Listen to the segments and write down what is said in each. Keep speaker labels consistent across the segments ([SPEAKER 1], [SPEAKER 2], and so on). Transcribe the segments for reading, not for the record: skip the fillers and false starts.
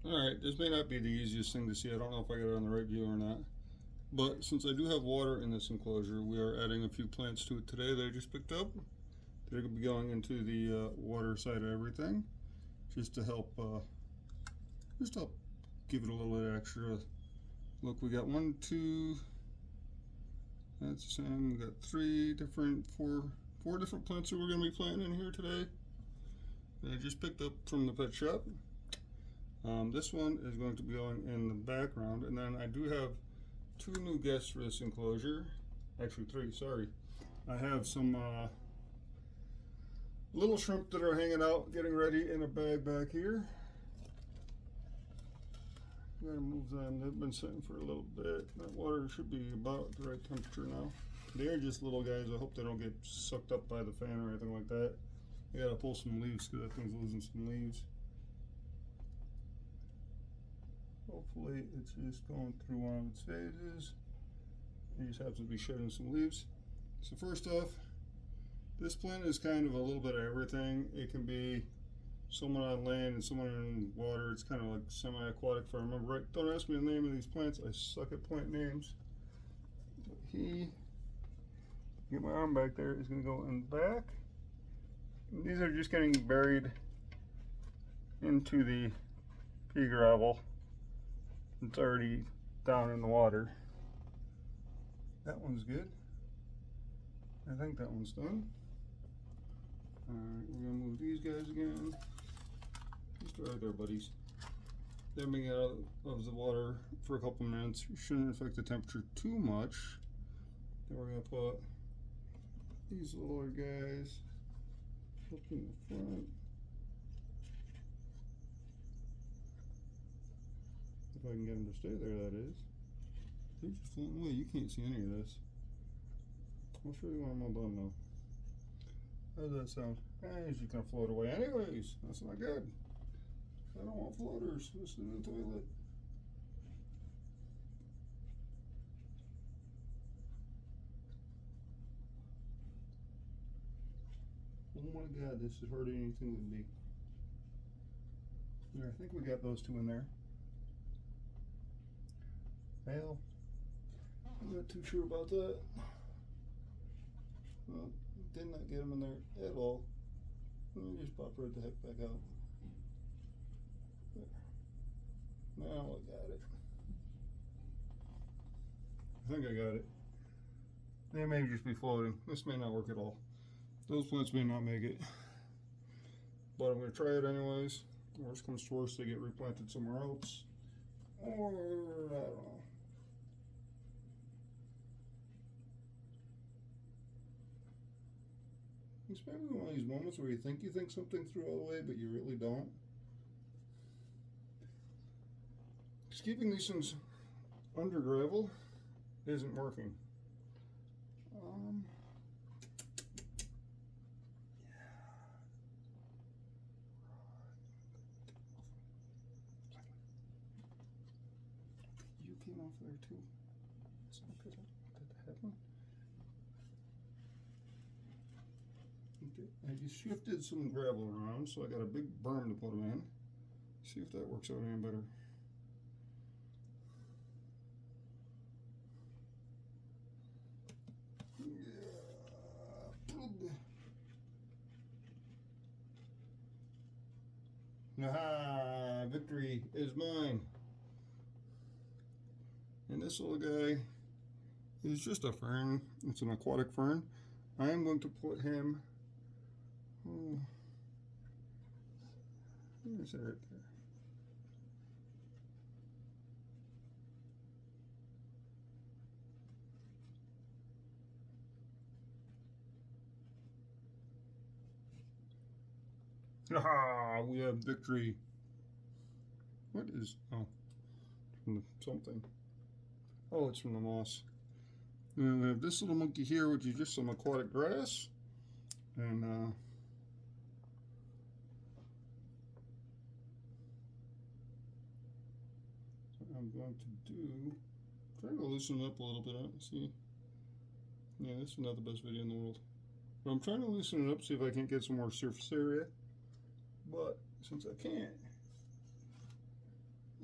[SPEAKER 1] Alright, this may not be the easiest thing to see. I don't know if I got it on the right view or not. But since I do have water in this enclosure, we are adding a few plants to it today that I just picked up. They're going to be going into the water side of everything, just to help give it a little bit extra. Look, we got one, two, that's the same. We got four different plants that we're going to be planting in here today that I just picked up from the pet shop. This one is going to be going in the background, and then I do have two new guests for this enclosure. Actually, three, sorry. I have some little shrimp that are hanging out, getting ready in a bag back here. I'm gonna move them. They've been sitting for a little bit. That water should be about the right temperature now. They're just little guys. I hope they don't get sucked up by the fan or anything like that. I gotta pull some leaves because that thing's losing some leaves. Hopefully it's just going through one of its phases. It just happens to be shedding some leaves. So first off, this plant is kind of a little bit of everything. It can be someone on land and someone in water. It's kind of like semi-aquatic, if I remember right. Don't ask me the name of these plants. I suck at plant names. But get my arm back there, is going to go in the back. And these are just getting buried into the pea gravel. It's already down in the water. That one's good. I think that one's done. Alright, we're going to move these guys again. Just right there, buddies. They're being out of the water for a couple minutes. Shouldn't affect the temperature too much. Then we're going to put these little guys up in the front. If I can get them to stay there, that is. They're just floating away. You can't see any of this. I'll show you when I'm all done though. How does that sound? He's just gonna float away anyways. That's not good. I don't want floaters. This is the toilet. Oh my god, this is hurting anything with me. There, I think we got those two in there. Well, I'm not too sure about that. Well, did not get them in there at all. Let me just pop right the heck back out. There. Now I got it. I think I got it. They may just be floating. This may not work at all. Those plants may not make it. But I'm going to try it anyways. Worst comes to worst, they get replanted somewhere else. Or, I don't know. It's maybe one of these moments where you think something through all the way, but you really don't. Just keeping these things under gravel isn't working. You came off there too. That's not good. What did that happen? I just shifted some gravel around, so I got a big berm to put them in. See if that works out any better. Aha! Victory is mine. And this little guy is just a fern. It's an aquatic fern. I am going to put him. Where's it right there? Aha! We have victory. What is? Oh, from something. Oh, it's from the moss. And we have this little monkey here, which is just some aquatic grass. And what I'm going to do, trying to loosen it up a little bit. See, yeah, this is not the best video in the world. But I'm trying to loosen it up, see if I can't get some more surface area. But since I can't,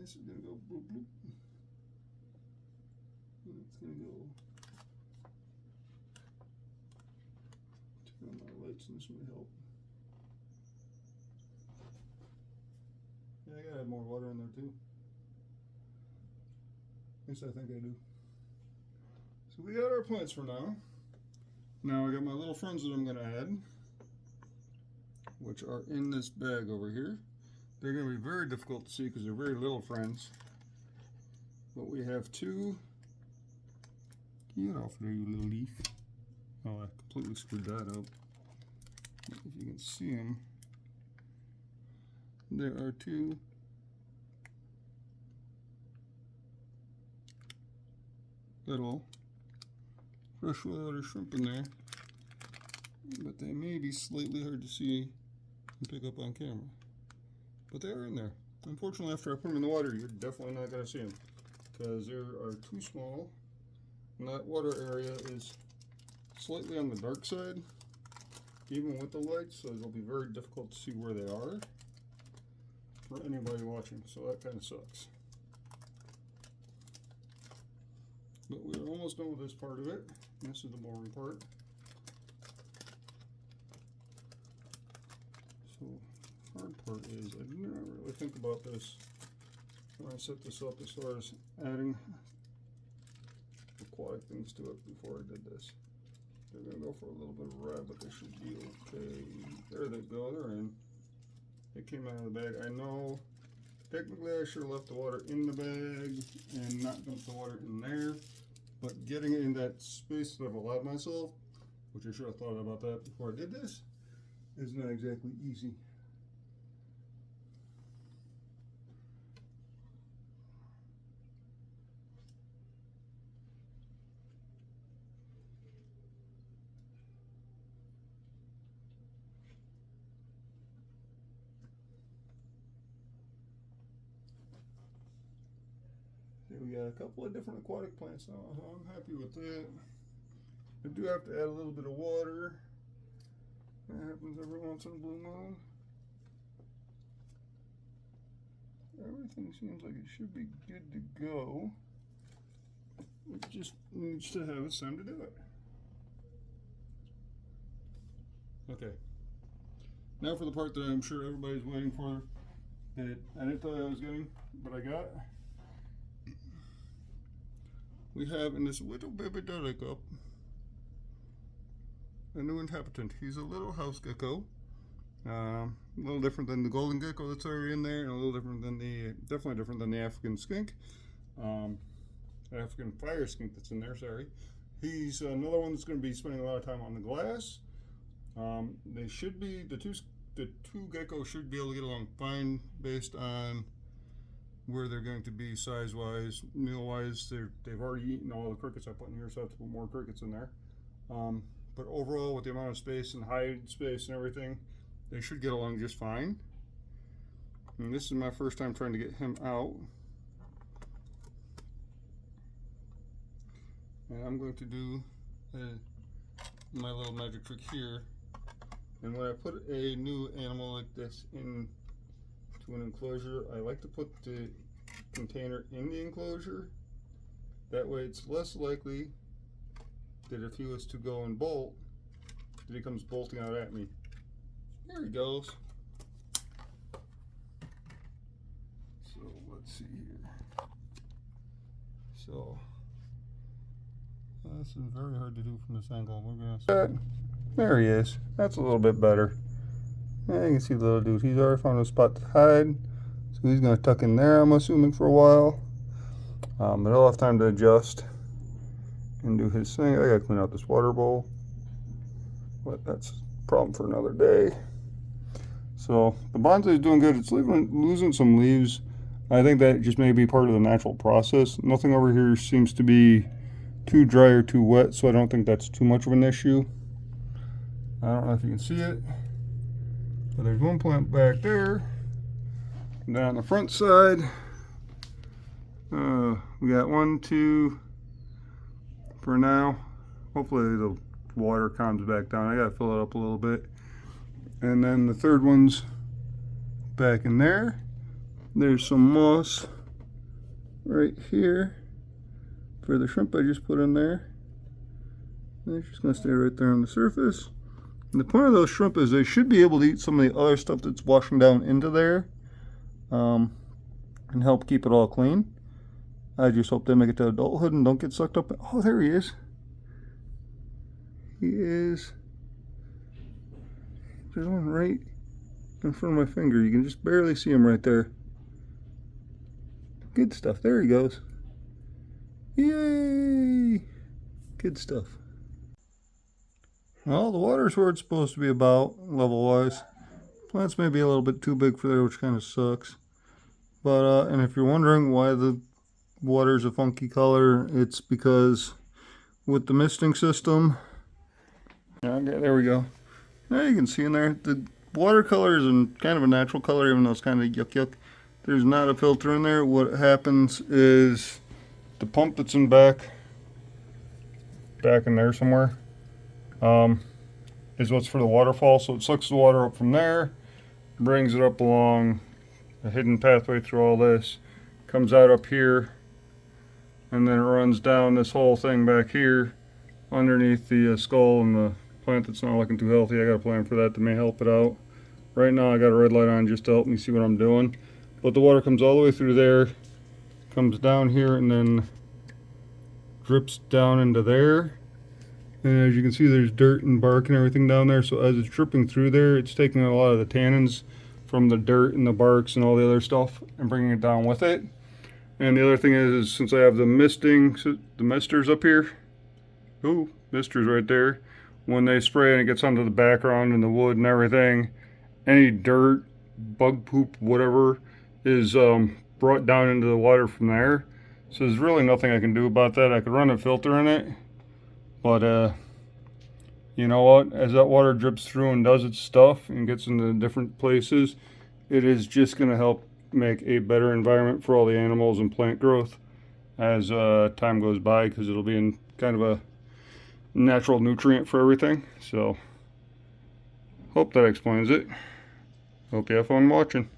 [SPEAKER 1] This is gonna go bloop bloop. And it's gonna go. Turn on my lights and this may help. Yeah, I gotta add more water in there too. At least I think I do. So we got our plants for now. Now I got my little friends that I'm gonna add, which are in this bag over here. They're gonna be very difficult to see because they're very little friends. But we have two. Get off there, you little leaf. Oh, I completely screwed that up. If you can see them, there are two little freshwater shrimp in there, but they may be slightly hard to see and pick up on camera. But they are in there. Unfortunately, after I put them in the water, you're definitely not going to see them because they are too small. And that water area is slightly on the dark side, even with the lights, so it'll be very difficult to see where they are for anybody watching, so that kind of sucks. But we're almost done with this part of it. This is the boring part. So hard part is I didn't really think about this when I set this up as far as adding aquatic things to it before I did this. They're going to go for a little bit of red, but they should be okay. There they go, they're in. They came out of the bag. I know technically I should have left the water in the bag and not dumped the water in there, but getting it in that space that I've allowed myself, which I should have thought about that before I did this, is not exactly easy. We got a couple of different aquatic plants now, so I'm happy with that. I do have to add a little bit of water. That happens every once in a blue moon. Everything seems like it should be good to go. It just needs to have its time to do it. Okay. Now for the part that I'm sure everybody's waiting for, that I didn't tell you I was getting, but I got. We have in this little baby dolly cup a new inhabitant. He's a little house gecko, a little different than the golden gecko that's already in there, and a little different than definitely different than the African skink, African fire skink that's in there. Sorry, he's another one that's going to be spending a lot of time on the glass. They should be the two geckos should be able to get along fine based on where they're going to be size-wise, meal-wise. They've already eaten all the crickets I put in here, so I have to put more crickets in there. But overall, with the amount of space and hide space and everything, they should get along just fine. And this is my first time trying to get him out. And I'm going to do my little magic trick here. And when I put a new animal like this in to an enclosure, I like to put the container in the enclosure. That way it's less likely that if he was to go and bolt, that he comes bolting out at me. There he goes. So let's see here. So this is very hard to do from this angle. We're gonna start. There he is. That's a little bit better. Yeah, you can see the little dude. He's already found a spot to hide, so he's going to tuck in there, I'm assuming, for a while. But he'll have time to adjust and do his thing. I got to clean out this water bowl, but that's a problem for another day. So the bonsai is doing good. It's losing some leaves. I think that just may be part of the natural process. Nothing over here seems to be too dry or too wet, so I don't think that's too much of an issue. I don't know if you can see it. But there's one plant back there. And then on the front side, we got 1, 2 for now. Hopefully the water calms back down. I gotta fill it up a little bit. And then the third one's back in there. There's some moss right here for the shrimp I just put in there. And they're just going to stay right there on the surface. And the point of those shrimp is they should be able to eat some of the other stuff that's washing down into there, and help keep it all clean. I just hope they make it to adulthood and don't get sucked up. Oh, there he is. He is. There's one right in front of my finger. You can just barely see him right there. Good stuff. There he goes. Yay! Good stuff. Well, the water's where it's supposed to be about, level-wise. Plants may be a little bit too big for there, which kind of sucks. But, and if you're wondering why the water's a funky color, it's because with the misting system, okay, there we go. Now you can see in there, the watercolor is in kind of a natural color, even though it's kind of yuck. There's not a filter in there. What happens is the pump that's in back in there somewhere, is what's for the waterfall. So it sucks the water up from there, brings it up along a hidden pathway through all this, comes out up here, and then it runs down this whole thing back here underneath the skull and the plant that's not looking too healthy. I got a plan for that may help it out. Right now I got a red light on just to help me see what I'm doing. But the water comes all the way through there, comes down here, and then drips down into there. And as you can see, there's dirt and bark and everything down there. So as it's dripping through there, it's taking a lot of the tannins from the dirt and the barks and all the other stuff and bringing it down with it. And the other thing is since I have the misters up here, misters right there, when they spray and it gets onto the background and the wood and everything, any dirt, bug poop, whatever, is brought down into the water from there. So there's really nothing I can do about that. I could run a filter in it, but you know what, as that water drips through and does its stuff and gets into different places, it is just going to help make a better environment for all the animals and plant growth as time goes by, because it'll be in kind of a natural nutrient for everything. So hope that explains it. Hope you have fun watching.